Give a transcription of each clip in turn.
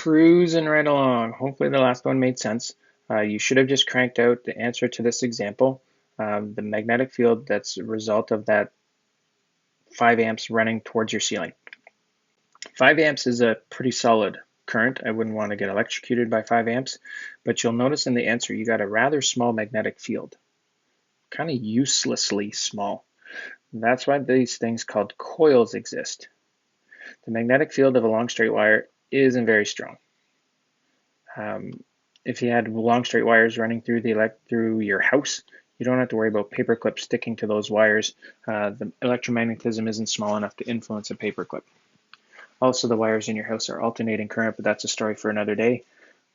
Cruising right along. Hopefully the last one made sense. You should have just cranked out the answer to this example. The magnetic field that's a result of that 5 amps running towards your ceiling. 5 amps is a pretty solid current. I wouldn't want to get electrocuted by 5 amps, but you'll notice in the answer you got a rather small magnetic field. Kind of uselessly small. That's why these things called coils exist. The magnetic field of a long straight wire isn't very strong. If you had long straight wires running through your house, you don't have to worry about paper clips sticking to those wires. The electromagnetism isn't small enough to influence a paper clip. Also, the wires in your house are alternating current, but that's a story for another day.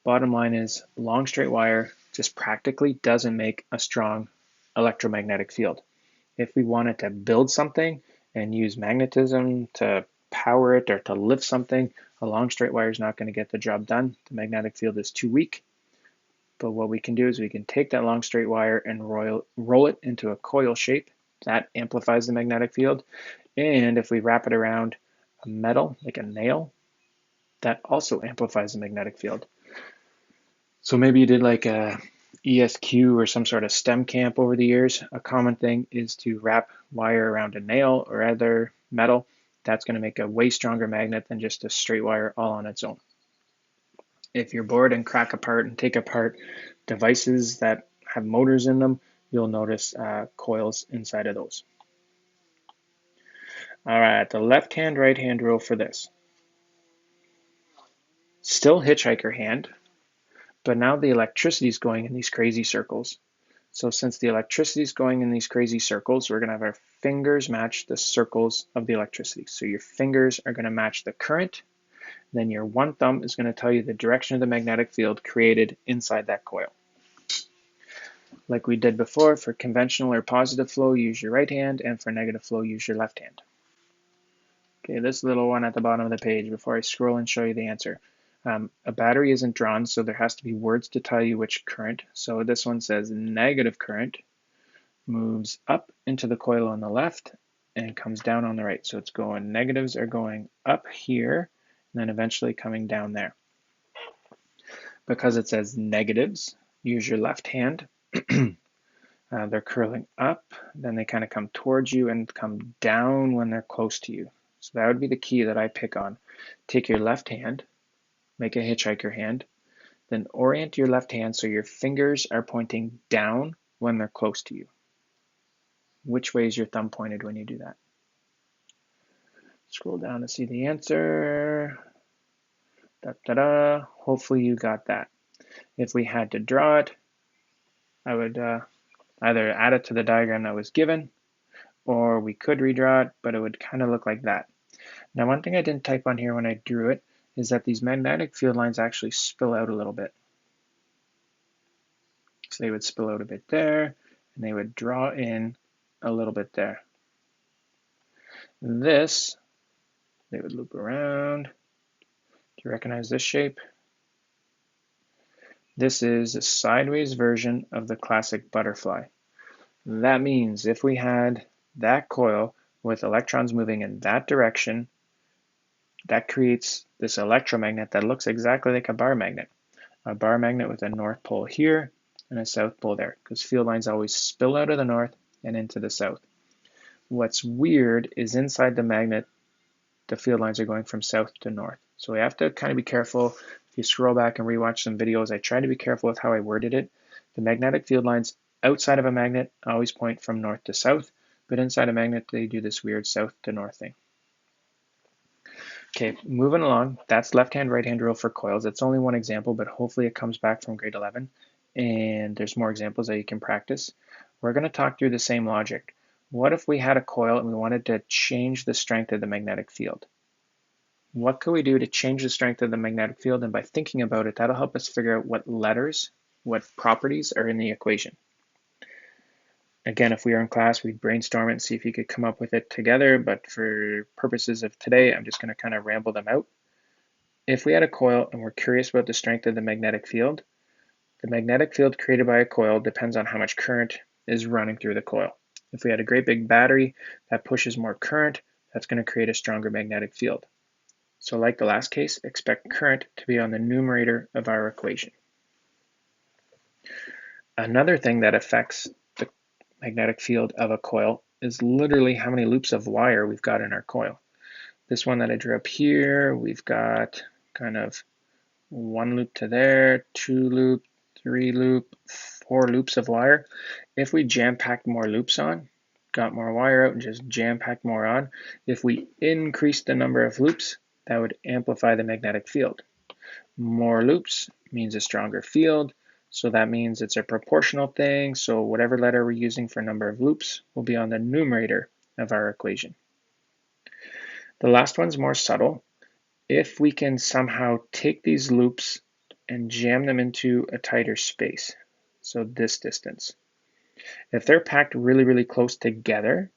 Bottom line is, long straight wire just practically doesn't make a strong electromagnetic field. If we wanted to build something and use magnetism to power it or to lift something, a long straight wire is not going to get the job done. The magnetic field is too weak. But what we can do is we can take that long straight wire and roll it into a coil shape. That amplifies the magnetic field. And if we wrap it around a metal, like a nail, that also amplifies the magnetic field. So maybe you did like a ESQ or some sort of STEM camp over the years. A common thing is to wrap wire around a nail or other metal. That's going to make a way stronger magnet than just a straight wire all on its own. If you're bored and crack apart and take apart devices that have motors in them, you'll notice coils inside of those. All right, the left-hand, right-hand rule for this. Still hitchhiker hand, but now the electricity is going in these crazy circles. So since the electricity is going in these crazy circles, we're going to have our fingers match the circles of the electricity. So your fingers are going to match the current. Then your one thumb is going to tell you the direction of the magnetic field created inside that coil. Like we did before, for conventional or positive flow, use your right hand, and for negative flow, use your left hand. Okay, this little one at the bottom of the page before I scroll and show you the answer. A battery isn't drawn, so there has to be words to tell you which current. So this one says negative current moves up into the coil on the left and comes down on the right. So it's going, negatives are going up here, and then eventually coming down there. Because it says negatives, use your left hand. They're curling up, then they kind of come towards you and come down when they're close to you. So that would be the key that I pick on. Take your left hand, make a hitchhiker hand, then orient your left hand so your fingers are pointing down when they're close to you. Which way is your thumb pointed when you do that? Scroll down to see the answer. Da-da-da. Hopefully you got that. If we had to draw it, I would either add it to the diagram that was given, or we could redraw it, but it would kind of look like that. Now, one thing I didn't type on here when I drew it is that these magnetic field lines actually spill out a little bit. So they would spill out a bit there, and they would draw in a little bit there. This, they would loop around. Do you recognize this shape? This is a sideways version of the classic butterfly. That means if we had that coil with electrons moving in that direction, that creates this electromagnet that looks exactly like a bar magnet. A bar magnet with a north pole here and a south pole there, because field lines always spill out of the north and into the south. What's weird is inside the magnet, the field lines are going from south to north. So we have to kind of be careful. If you scroll back and rewatch some videos, I try to be careful with how I worded it. The magnetic field lines outside of a magnet always point from north to south, but inside a magnet, they do this weird south to north thing. Okay, moving along, that's left-hand, right-hand rule for coils. It's only one example, but hopefully it comes back from grade 11, and there's more examples that you can practice. We're going to talk through the same logic. What if we had a coil and we wanted to change the strength of the magnetic field? What could we do to change the strength of the magnetic field? And by thinking about it, that'll help us figure out what letters, what properties are in the equation. Again, if we were in class, we'd brainstorm it and see if you could come up with it together, but for purposes of today, I'm just going to kind of ramble them out. If we had a coil and we're curious about the strength of the magnetic field created by a coil depends on how much current is running through the coil. If we had a great big battery that pushes more current, that's going to create a stronger magnetic field. So like the last case, expect current to be on the numerator of our equation. Another thing that affects the magnetic field of a coil is literally how many loops of wire we've got in our coil. This one that I drew up here, we've got kind of 1 loop to there, 2 loop, 3 loop, 4 loops of wire. If we jam-packed more loops on, got more wire out and just jam-packed more on, if we increase the number of loops, that would amplify the magnetic field. More loops means a stronger field, so that means it's a proportional thing, so whatever letter we're using for number of loops will be on the numerator of our equation. The last one's more subtle. If we can somehow take these loops and jam them into a tighter space, so this distance, if they're packed really, really close together,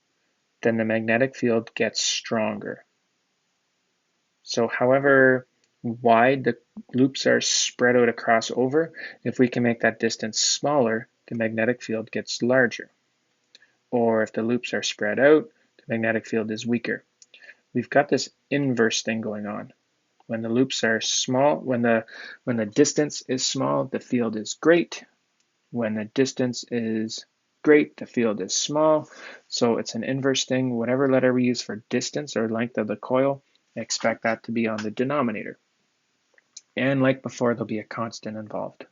then the magnetic field gets stronger. So however wide the loops are spread out across over, if we can make that distance smaller, the magnetic field gets larger. Or if the loops are spread out, the magnetic field is weaker. We've got this inverse thing going on. When the loops are small, when the distance is small, the field is great. When the distance is great, the field is small. So it's an inverse thing. Whatever letter we use for distance or length of the coil, expect that to be on the denominator. And like before, there'll be a constant involved.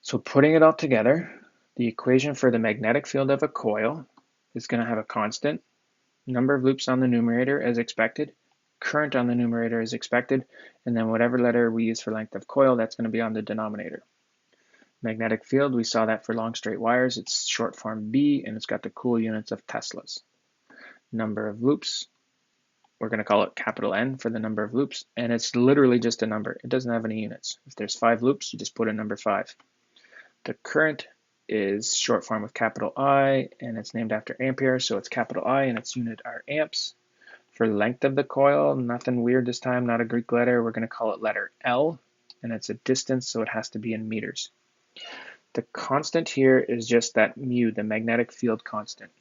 So putting it all together, the equation for the magnetic field of a coil is going to have a constant, number of loops on the numerator as expected, current on the numerator as expected, and then whatever letter we use for length of coil, that's going to be on the denominator. Magnetic field, we saw that for long straight wires, it's short form B, and it's got the cool units of Teslas. Number of loops, we're going to call it capital N for the number of loops, and it's literally just a number. It doesn't have any units. If there's 5 loops, you just put in number 5. The current is short form with capital I, and it's named after ampere, so it's capital I, and its unit are amps. For length of the coil, nothing weird this time, not a Greek letter. We're going to call it letter L, and it's a distance, so it has to be in meters. The constant here is just that mu, the magnetic field constant.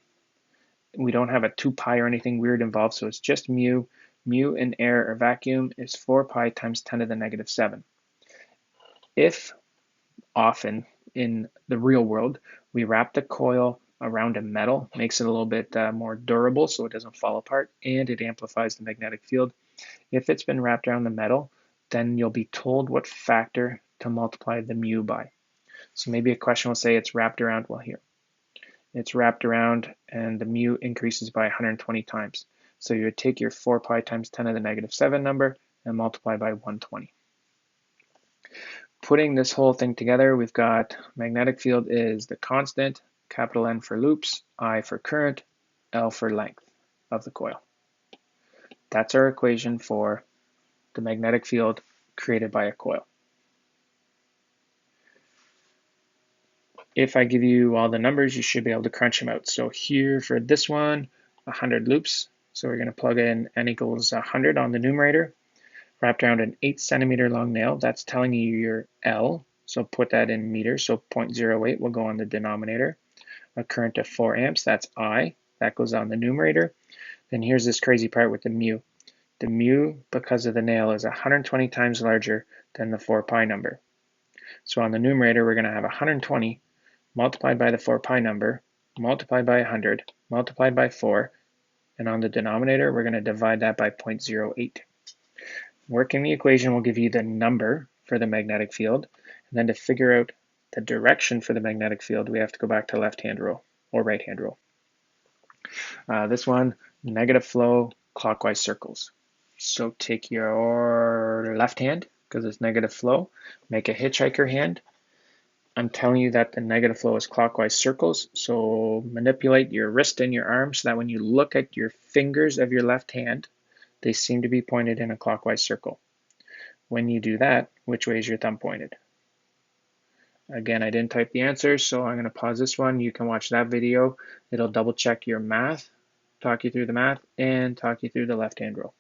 We don't have a 2 pi or anything weird involved, so it's just mu. Mu in air or vacuum is 4 pi times 10 to the negative 7. If often in the real world, we wrap the coil around a metal, makes it a little bit more durable so it doesn't fall apart, and it amplifies the magnetic field. If it's been wrapped around the metal, then you'll be told what factor to multiply the mu by. So maybe a question will say it's wrapped around, well here, it's wrapped around and the mu increases by 120 times. So you would take your 4 pi times 10 to the negative 7 number and multiply by 120. Putting this whole thing together, we've got magnetic field is the constant, capital N for loops, I for current, L for length of the coil. That's our equation for the magnetic field created by a coil. If I give you all the numbers, you should be able to crunch them out. So here for this one, 100 loops. So we're going to plug in N equals 100 on the numerator, wrapped around an 8 centimeter long nail. That's telling you your L. So put that in meters. So 0.08 will go on the denominator. A current of 4 amps, that's I. That goes on the numerator. Then here's this crazy part with the mu. The mu, because of the nail, is 120 times larger than the 4 pi number. So on the numerator, we're going to have 120 multiplied by the 4 pi number, multiplied by 100, multiplied by 4, and on the denominator, we're going to divide that by 0.08. Working the equation will give you the number for the magnetic field, and then to figure out the direction for the magnetic field, we have to go back to left-hand rule or right-hand rule. This one, negative flow, clockwise circles. So take your left hand, because it's negative flow, make a hitchhiker hand. I'm telling you that the negative flow is clockwise circles, so manipulate your wrist and your arm so that when you look at your fingers of your left hand, they seem to be pointed in a clockwise circle. When you do that, which way is your thumb pointed? Again, I didn't type the answer, so I'm going to pause this one. You can watch that video. It'll double check your math, talk you through the math, and talk you through the left-hand rule.